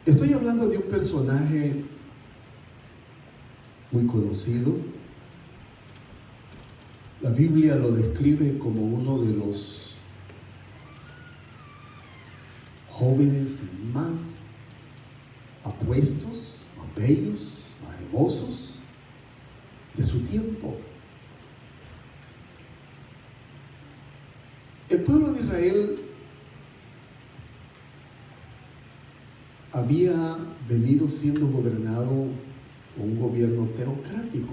Estoy hablando de un personaje muy conocido. La Biblia lo describe como uno de los jóvenes más apuestos, más bellos, más hermosos de su tiempo. El pueblo de Israel había venido siendo gobernado por un gobierno teocrático.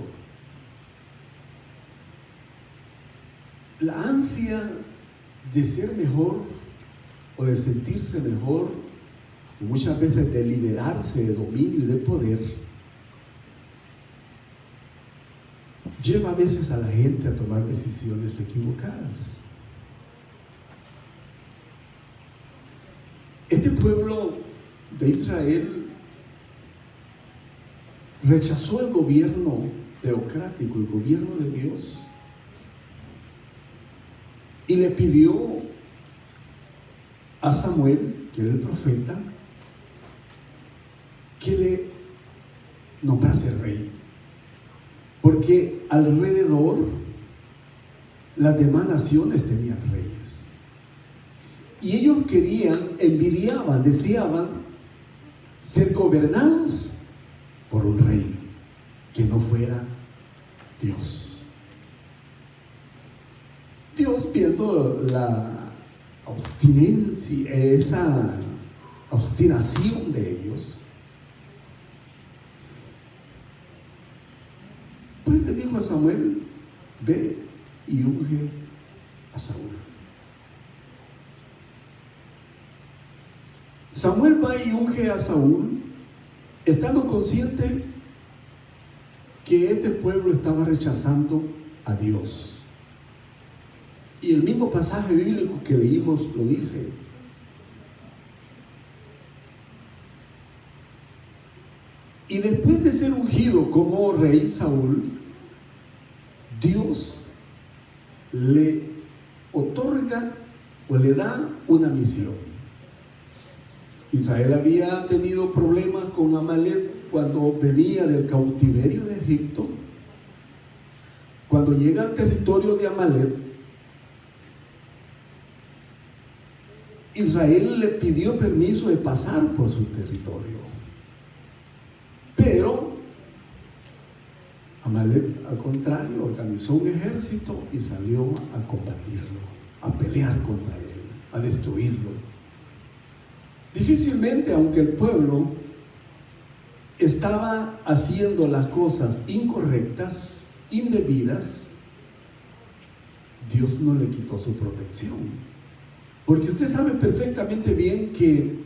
La ansia de ser mejor o de sentirse mejor, muchas veces de liberarse de dominio y de poder, lleva a veces a la gente a tomar decisiones equivocadas. Este pueblo de Israel rechazó el gobierno teocrático, el gobierno de Dios, y le pidió a Samuel, que era el profeta, que le nombrase rey, porque alrededor las demás naciones tenían reyes. Y ellos envidiaban, deseaban ser gobernados por un rey que no fuera Dios. Dios, viendo la obstinencia, esa obstinación de ellos, pues le dijo a Samuel: ve y unge a Saúl. Samuel va y unge a Saúl, estando consciente que este pueblo estaba rechazando a Dios. Y el mismo pasaje bíblico que leímos lo dice. Y después de ser ungido como rey Saúl, Dios le otorga o le da una misión. Israel había tenido problemas con Amalek cuando venía del cautiverio de Egipto. Cuando llega al territorio de Amalek, Israel le pidió permiso de pasar por su territorio. Pero Amalek, al contrario, organizó un ejército y salió a combatirlo, a pelear contra él, a destruirlo. Difícilmente, aunque el pueblo estaba haciendo las cosas incorrectas, indebidas, Dios no le quitó su protección. Porque usted sabe perfectamente bien que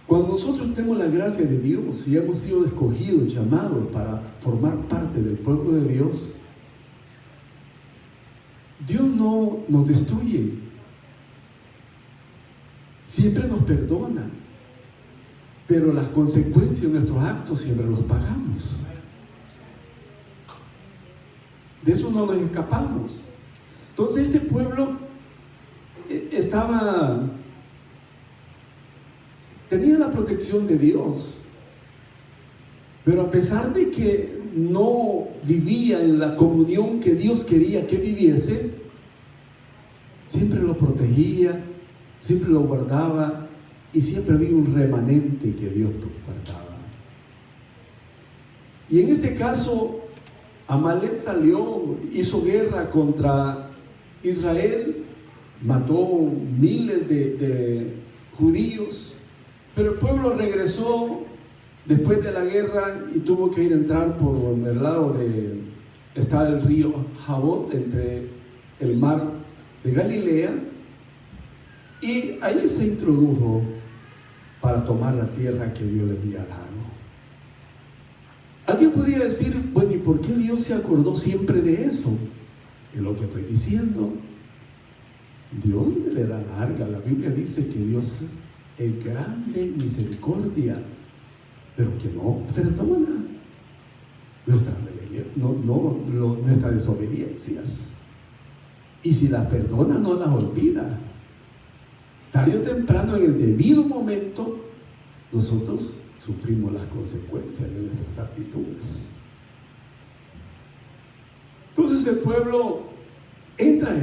cuando nosotros tenemos la gracia de Dios y hemos sido escogidos, llamados para formar parte del pueblo de Dios, Dios no nos destruye. Siempre nos perdona, pero las consecuencias de nuestros actos siempre los pagamos. De eso no nos escapamos. Entonces este pueblo tenía la protección de Dios, pero a pesar de que no vivía en la comunión que Dios quería que viviese, siempre lo protegía, siempre lo guardaba, y siempre había un remanente que Dios guardaba. Y en este caso, Amalek salió, hizo guerra contra Israel, mató miles de judíos, pero el pueblo regresó después de la guerra y tuvo que ir a entrar por el lado está el río Jabot, entre el mar de Galilea, y ahí se introdujo para tomar la tierra que Dios le había dado. Alguien podría decir: bueno, ¿y por qué Dios se acordó siempre de eso? Es lo que estoy diciendo. Dios le da larga. La Biblia dice que Dios es grande en misericordia, pero que no perdona nuestras rebeliones, nuestras desobediencias. Y si las perdona, no las olvida. Tarde o temprano, en el debido momento, nosotros sufrimos las consecuencias de nuestras actitudes. Entonces el pueblo entra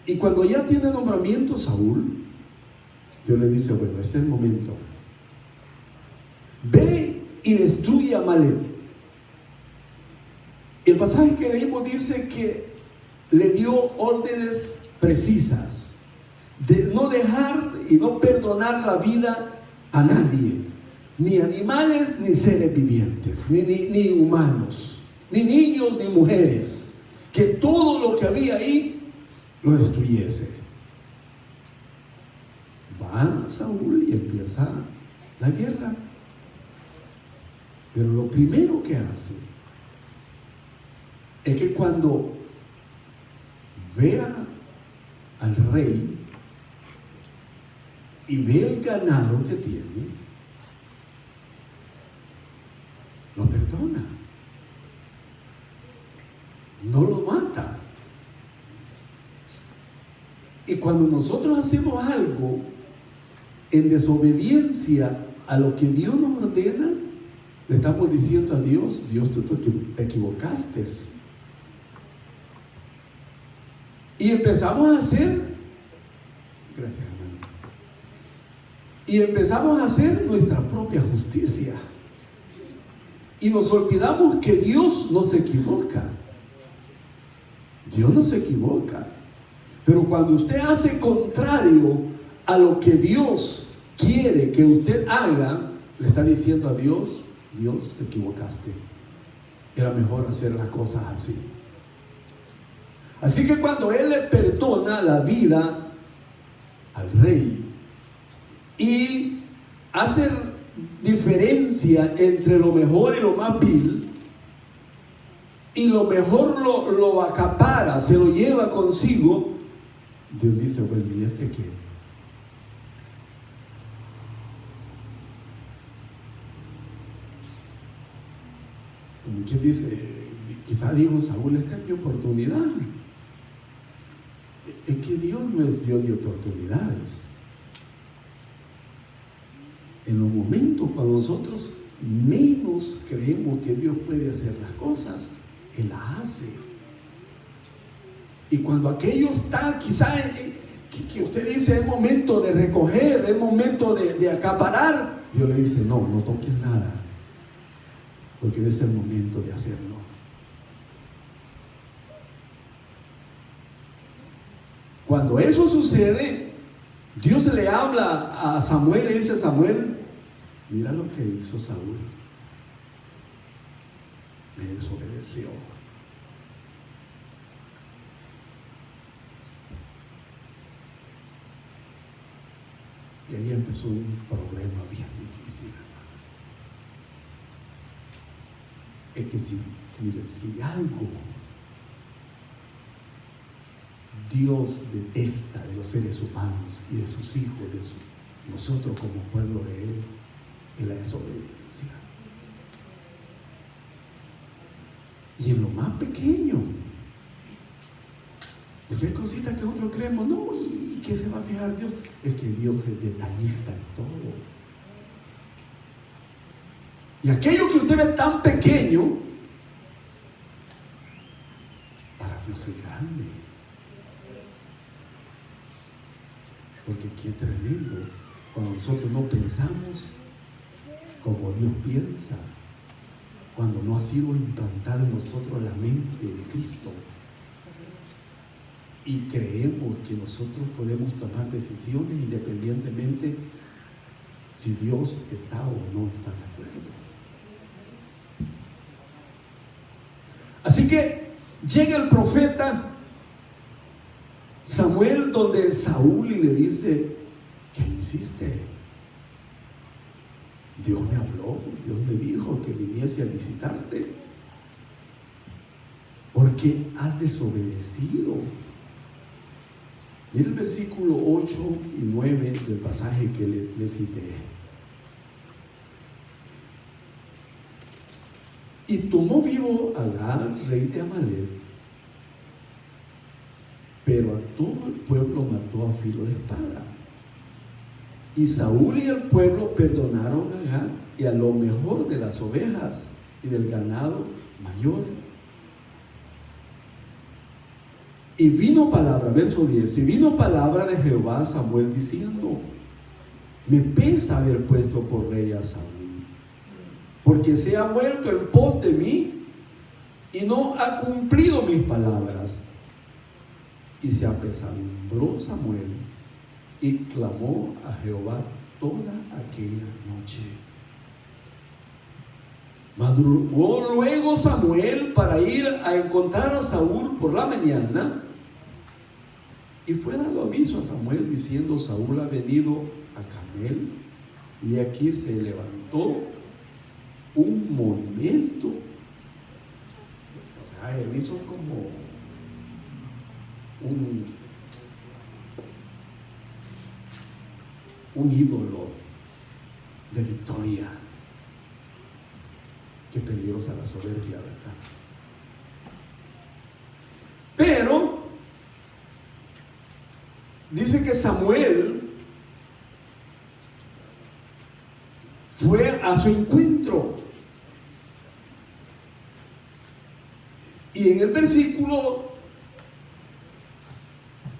y cuando ya tiene nombramiento Saúl, Dios le dice, bueno, este es el momento. Ve y destruye a Amalek. El pasaje que leímos dice que le dio órdenes precisas de no dejar y no perdonar la vida a nadie, ni animales ni seres vivientes, ni humanos, ni niños ni mujeres, que todo lo que había ahí lo destruyese. Va Saúl y empieza la guerra, pero lo primero que hace es que cuando vea al rey y ve el ganado que tiene, lo perdona, no lo mata. Y cuando nosotros hacemos algo en desobediencia a lo que Dios nos ordena, le estamos diciendo a Dios, Dios, tú te equivocaste. Y empezamos a hacer, gracias hermano, y empezamos a hacer nuestra propia justicia. Y nos olvidamos que Dios no se equivoca. Dios no se equivoca. Pero cuando usted hace contrario a lo que Dios quiere que usted haga, le está diciendo a Dios, Dios, te equivocaste. Era mejor hacer las cosas así. Así que cuando Él le perdona la vida al rey y hace diferencia entre lo mejor y lo más vil, y lo mejor lo acapara, se lo lleva consigo, Dios dice, bueno, ¿y este qué? Como quien dice, quizá dijo Saúl, esta es mi oportunidad. Es que Dios no es Dios de oportunidades. En los momentos cuando nosotros menos creemos que Dios puede hacer las cosas, Él las hace. Y cuando aquello está quizá que usted dice es momento de recoger, es momento de acaparar, Dios le dice, no toques nada, porque es el momento de hacerlo. Cuando eso sucede, Dios le habla a Samuel y dice, Samuel, mira lo que hizo Saúl. Me desobedeció. Y ahí empezó un problema bien difícil, hermano. Es que si algo Dios detesta de los seres humanos y de sus hijos, nosotros como pueblo de Él, es la desobediencia. Y en lo más pequeño, porque hay cositas que nosotros creemos, no, ¿y qué se va a fijar Dios? Es que Dios es detallista en todo. Y aquello que usted ve tan pequeño, para Dios es grande. Porque qué tremendo cuando nosotros no pensamos como Dios piensa, cuando no ha sido implantada en nosotros la mente de Cristo y creemos que nosotros podemos tomar decisiones independientemente si Dios está o no está de acuerdo. Así que llega el profeta Samuel donde Saúl y le dice, ¿qué hiciste? Dios me habló, Dios me dijo que viniese a visitarte porque has desobedecido. Mira el versículo 8 y 9 del pasaje que le cité. Y tomó vivo a Agag, rey de Amalek, pero a todo el pueblo mató a filo de espada. Y Saúl y el pueblo perdonaron a Agag y a lo mejor de las ovejas y del ganado mayor. Y vino palabra, verso 10, y vino palabra de Jehová a Samuel diciendo: me pesa haber puesto por rey a Saúl, porque se ha vuelto en pos de mí y no ha cumplido mis palabras. Y se apesadumbró Samuel y clamó a Jehová toda aquella noche. Madrugó luego Samuel para ir a encontrar a Saúl por la mañana, y fue dado aviso a Samuel diciendo: Saúl ha venido a Carmel, y aquí se levantó un momento. O sea, él hizo como un ídolo de victoria. Qué peligrosa la soberbia, ¿verdad? Pero dice que Samuel fue a su encuentro. Y en el versículo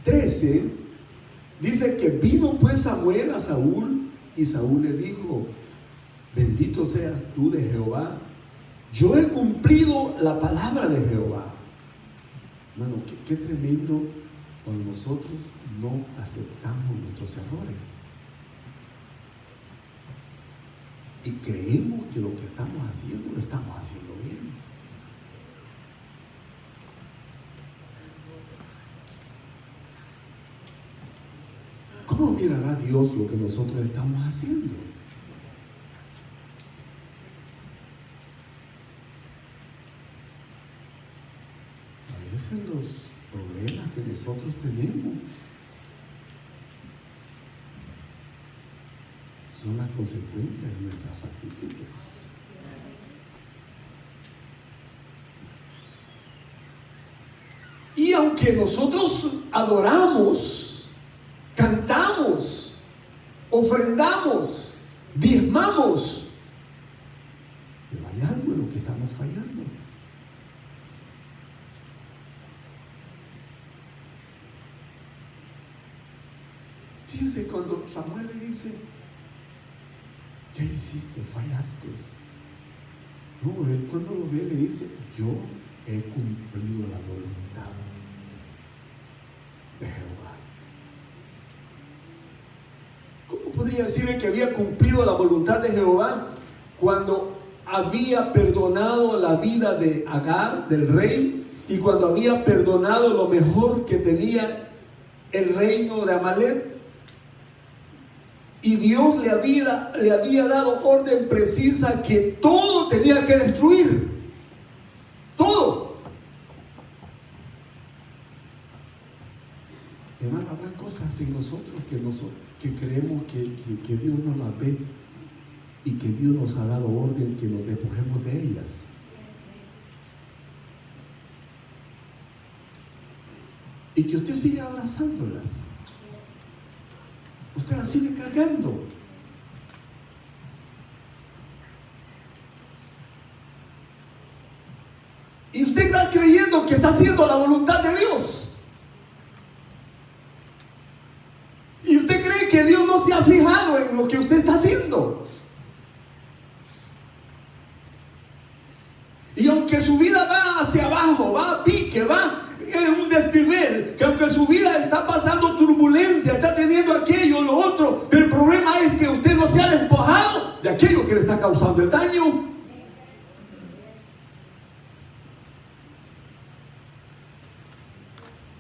13 dice que vino pues Samuel a Saúl, y Saúl le dijo: bendito seas tú de Jehová, yo he cumplido la palabra de Jehová. Bueno, qué tremendo cuando nosotros no aceptamos nuestros errores y creemos que lo que estamos haciendo lo estamos haciendo bien. ¿Cómo mirará Dios lo que nosotros estamos haciendo? A veces los problemas que nosotros tenemos son las consecuencias de nuestras actitudes. Y aunque nosotros adoramos, cantamos, ofrendamos, diezmamos, pero hay algo en lo que estamos fallando. Fíjense cuando Samuel le dice: ¿qué hiciste? Fallaste. No, él cuando lo ve le dice: yo he cumplido la voluntad de Jehová. ¿Cómo podía decirle que había cumplido la voluntad de Jehová cuando había perdonado la vida de Agag, del rey, y cuando había perdonado lo mejor que tenía el reino de Amalek? Y Dios le había dado orden precisa que todo tenía que destruir. Todo. Hermano, habrá cosas en nosotros que creemos que Dios no las ve y que Dios nos ha dado orden que nos despojemos de ellas. Y que usted sigue abrazándolas. Usted la sigue cargando. Y usted está creyendo que está haciendo la voluntad de Dios. Y usted cree que Dios no se ha fijado en lo que usted está haciendo. Y aunque su vida va hacia abajo, va a pique, va en un desnivel, que aunque su vida está pasando turbulencia, está teniendo aquello, lo otro, pero el problema es que usted no se ha despojado de aquello que le está causando el daño.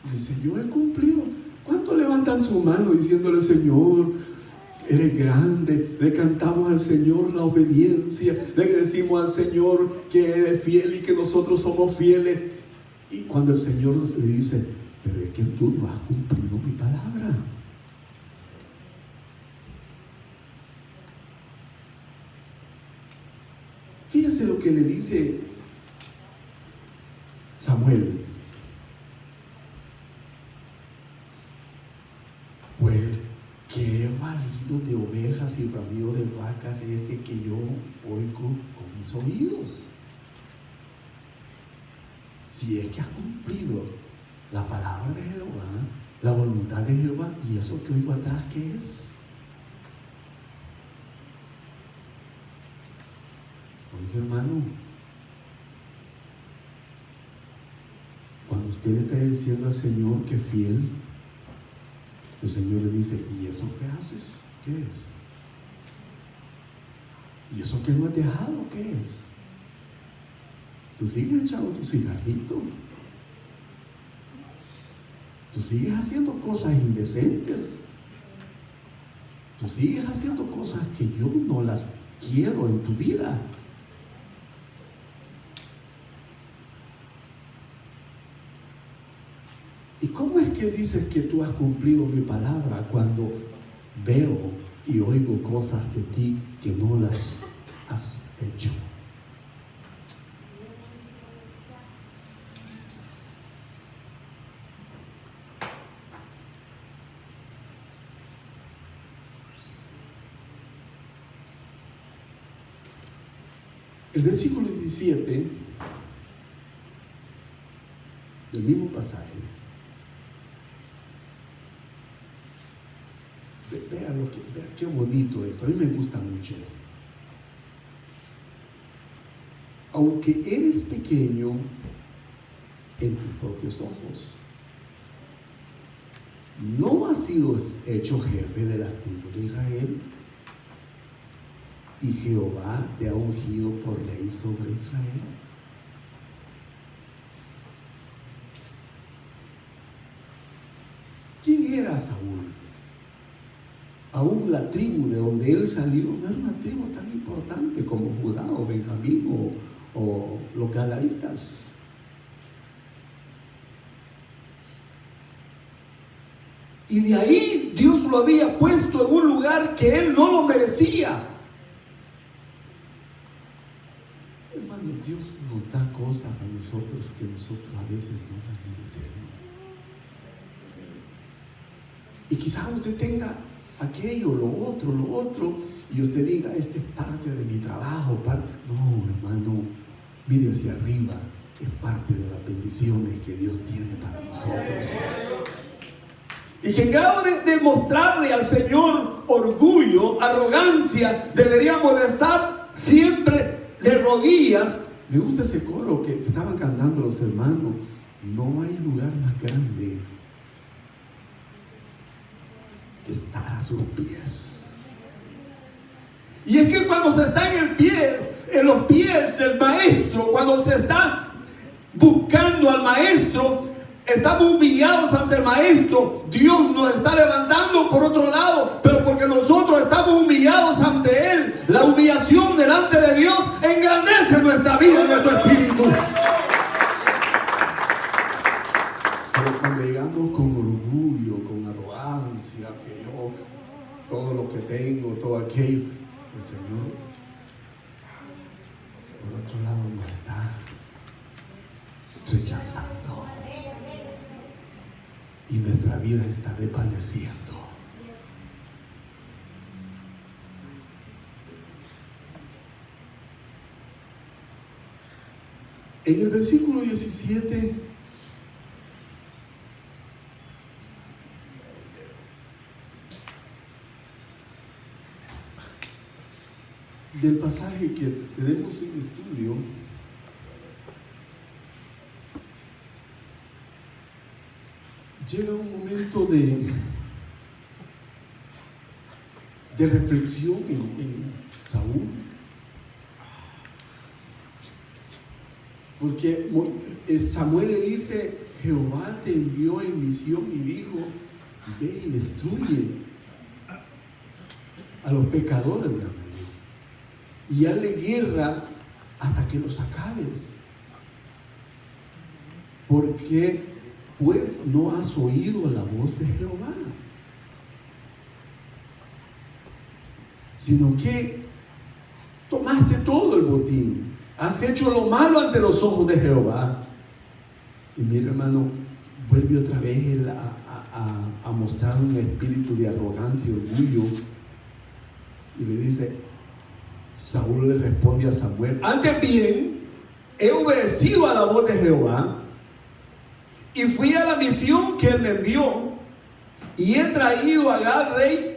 Y dice: yo he cumplido. ¿Cuántos levantan su mano diciéndole: Señor, eres grande? Le cantamos al Señor la obediencia, le decimos al Señor que eres fiel y que nosotros somos fieles. Y cuando el Señor nos dice: pero es que tú no has cumplido mi palabra. Fíjese lo que le dice Samuel: pues qué he valido ladrido de ovejas y bramido de vacas ese que yo oigo con mis oídos? Si es que has cumplido la palabra de Jehová, la voluntad de Jehová, y eso que oigo atrás, ¿qué es? Oiga, hermano, cuando usted le está diciendo al Señor que es fiel, el Señor le dice, ¿y eso que haces? ¿Qué es? ¿Y eso que no has dejado? ¿Qué es? Tú sigues echando tu cigarrito. Tú sigues haciendo cosas indecentes. Tú sigues haciendo cosas que yo no las quiero en tu vida. ¿Y cómo es que dices que tú has cumplido mi palabra cuando veo y oigo cosas de ti que no las has hecho? El versículo 17 del mismo pasaje, vea qué bonito esto, a mí me gusta mucho. Aunque eres pequeño en tus propios ojos, no has sido hecho jefe de las tribus de Israel, y Jehová te ha ungido por ley sobre Israel. ¿Quién era Saúl? Aún la tribu de donde él salió no era una tribu tan importante como Judá o Benjamín o los galaditas. Y de ahí Dios lo había puesto en un lugar que él no lo merecía. Hermano, Dios nos da cosas a nosotros que nosotros a veces no las merecemos. Y quizás usted tenga aquello, lo otro, y usted diga, este es parte de mi trabajo. No, hermano, mire hacia arriba, es parte de las bendiciones que Dios tiene para nosotros. Y que en grado de mostrarle al Señor orgullo, arrogancia, deberíamos de estar siempre de rodillas. Me gusta ese coro que estaban cantando los hermanos. No hay lugar más grande que estar a sus pies. Y es que cuando se está en los pies del maestro, cuando se está buscando al maestro, estamos humillados ante el maestro. Dios nos está levantando por otro lado, pero porque nosotros estamos humillados ante él. La humillación delante de Dios engrandece nuestra vida y nuestro espíritu. Pero cuando llegamos con orgullo, con arrogancia, que yo todo lo que tengo, todo aquello, el Señor por otro lado nos está rechazando. Y nuestra vida está desvaneciendo. En el versículo 17 del pasaje que tenemos en estudio, llega un momento de reflexión en Saúl, porque Samuel le dice, Jehová te envió en misión y dijo, ve y destruye a los pecadores de Amalek y hazle guerra hasta que los acabes, porque pues no has oído la voz de Jehová, sino que tomaste todo el botín, has hecho lo malo ante los ojos de Jehová. Y mira, hermano, vuelve otra vez él a mostrar un espíritu de arrogancia y orgullo Y le dice, Saúl le responde a Samuel, antes bien, he obedecido a la voz de Jehová y fui a la misión que él me envió y he traído a Agag, rey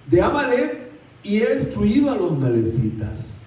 de Amalek, y he destruido a los amalecitas.